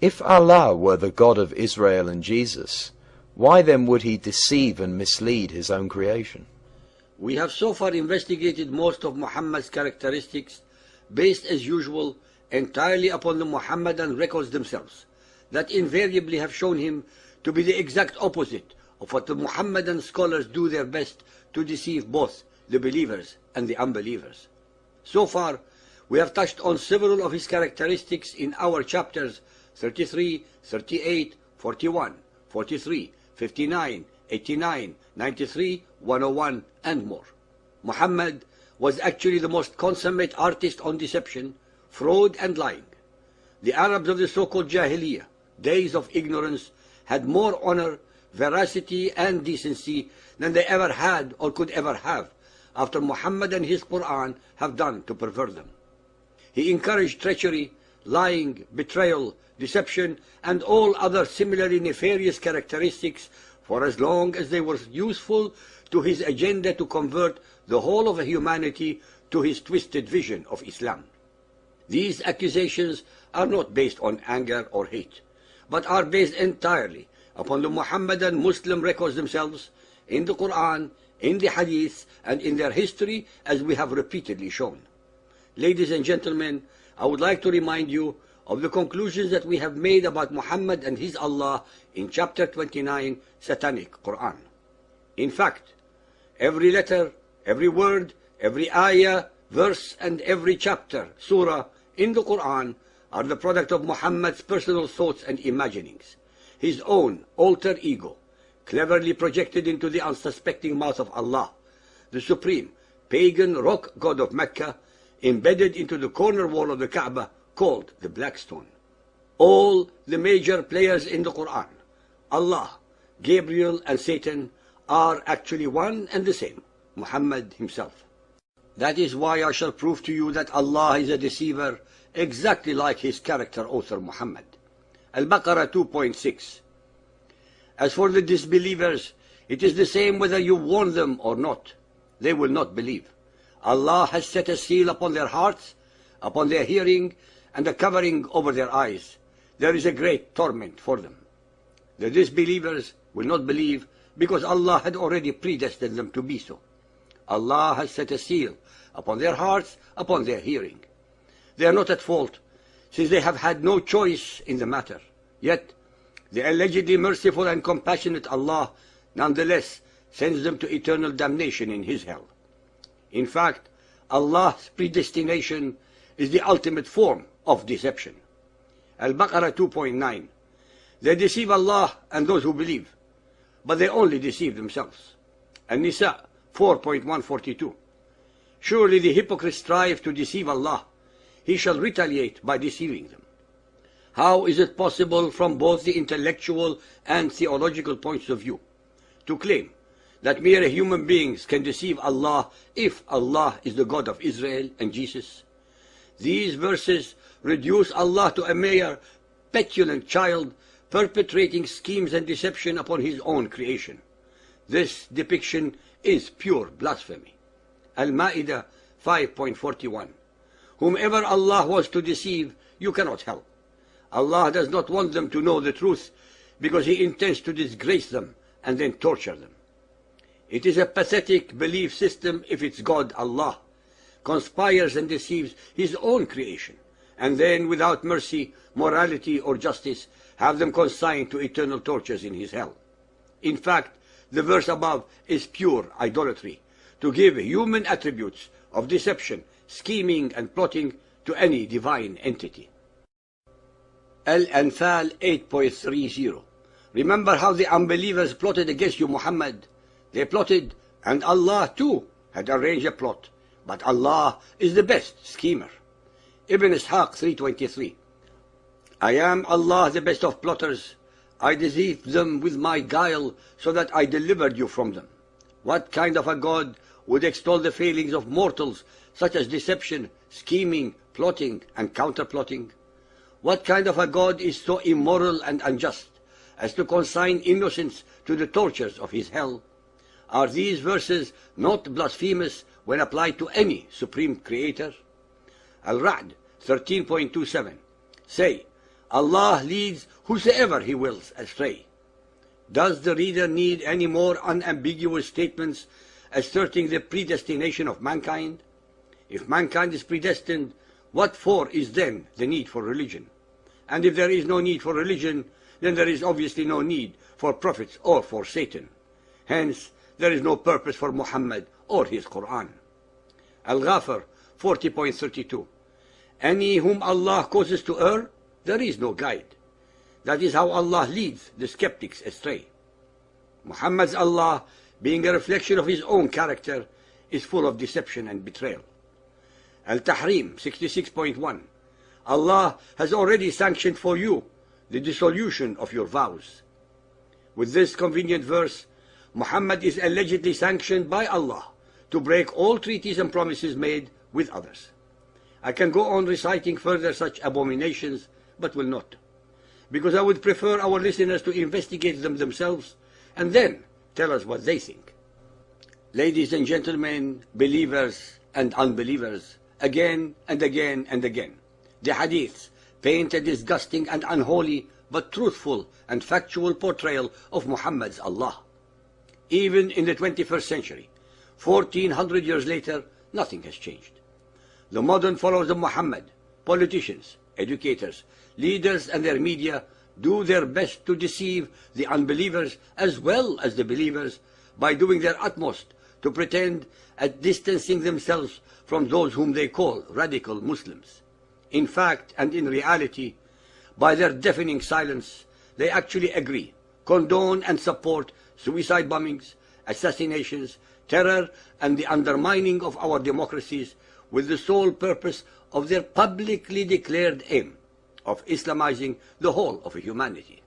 If Allah were the God of Israel and Jesus, why then would he deceive and mislead his own creation? We have so far investigated most of Muhammad's characteristics based as usual entirely upon the Muhammadan records themselves, that invariably have shown him to be the exact opposite of what the Muhammadan scholars do their best to deceive both the believers and the unbelievers. So far, we have touched on several of his characteristics in our chapters 33, 38, 41, 43, 59, 89, 93, 101, and more. Muhammad was actually the most consummate artist on deception, fraud, and lying. The Arabs of the so-called Jahiliyyah, days of ignorance, had more honor, veracity, and decency than they ever had or could ever have after Muhammad and his Quran have done to pervert them. He encouraged treachery, lying, betrayal, deception, and all other similarly nefarious characteristics for as long as they were useful to his agenda to convert the whole of humanity to his twisted vision of Islam. These accusations are not based on anger or hate, but are based entirely upon the Muhammadan Muslim records themselves, in the Quran, in the Hadith, and in their history, as we have repeatedly shown. Ladies and gentlemen, I would like to remind you of the conclusions that we have made about Muhammad and his Allah in chapter 29, Satanic Quran. In fact, every letter, every word, every ayah, verse, and every chapter, surah, in the Quran are the product of Muhammad's personal thoughts and imaginings, his own alter ego, cleverly projected into the unsuspecting mouth of Allah, the supreme pagan rock god of Mecca, embedded into the corner wall of the Kaaba, called the Black Stone. All the major players in the Quran, Allah, Gabriel, and Satan, are actually one and the same, Muhammad himself. That is why I shall prove to you that Allah is a deceiver, exactly like his character author Muhammad. Al-Baqarah 2.6. As for the disbelievers, it is the same whether you warn them or not. They will not believe. Allah has set a seal upon their hearts, upon their hearing, and a covering over their eyes. There is a great torment for them. The disbelievers will not believe because Allah had already predestined them to be so. Allah has set a seal upon their hearts, upon their hearing. They are not at fault, since they have had no choice in the matter. Yet, the allegedly merciful and compassionate Allah nonetheless sends them to eternal damnation in his hell. In fact, Allah's predestination is the ultimate form of deception. Al-Baqarah 2.9. They deceive Allah and those who believe, but they only deceive themselves. An-Nisa 4.142. Surely the hypocrites strive to deceive Allah. He shall retaliate by deceiving them. How is it possible from both the intellectual and theological points of view to claim that mere human beings can deceive Allah if Allah is the God of Israel and Jesus? These verses reduce Allah to a mere petulant child perpetrating schemes and deception upon his own creation. This depiction is pure blasphemy. Al-Ma'idah 5.41. Whomever Allah was to deceive, you cannot help. Allah does not want them to know the truth because He intends to disgrace them and then torture them. It is a pathetic belief system if its God, Allah, conspires and deceives His own creation, and then without mercy, morality, or justice, have them consigned to eternal tortures in His hell. In fact, the verse above is pure idolatry, to give human attributes of deception, scheming, and plotting to any divine entity. Al-Anfal 8.30. Remember how the unbelievers plotted against you, Muhammad. They plotted, and Allah too had arranged a plot. But Allah is the best schemer. Ibn Ishaq 3.23. I am Allah, the best of plotters. I deceived them with my guile, so that I delivered you from them. What kind of a God would extol the failings of mortals, such as deception, scheming, plotting, and counterplotting? What kind of a God is so immoral and unjust as to consign innocents to the tortures of his hell? Are these verses not blasphemous when applied to any supreme creator? Al-Ra'd 13.27. Say, Allah leads whosoever He wills astray. Does the reader need any more unambiguous statements asserting the predestination of mankind? If mankind is predestined, what for is then the need for religion? And if there is no need for religion, then there is obviously no need for prophets or for Satan. Hence, there is no purpose for Muhammad or his Quran. Al-Ghafir 40.32. Any whom Allah causes to err, there is no guide. That is how Allah leads the skeptics astray. Muhammad's Allah, being a reflection of his own character, is full of deception and betrayal. Al-Tahrim 66.1. Allah has already sanctioned for you the dissolution of your vows. With this convenient verse, Muhammad is allegedly sanctioned by Allah to break all treaties and promises made with others. I can go on reciting further such abominations, but will not, because I would prefer our listeners to investigate them themselves and then tell us what they think. Ladies and gentlemen, believers and unbelievers, again and again and again, the hadiths paint a disgusting and unholy but truthful and factual portrayal of Muhammad's Allah. Even in the 21st century, 1400 years later, nothing has changed. The modern followers of Muhammad, politicians, educators, leaders and their media do their best to deceive the unbelievers as well as the believers by doing their utmost to pretend at distancing themselves from those whom they call radical Muslims. In fact and in reality, by their deafening silence, they actually agree, condone and support suicide bombings, assassinations, terror and the undermining of our democracies with the sole purpose of their publicly declared aim of Islamizing the whole of humanity.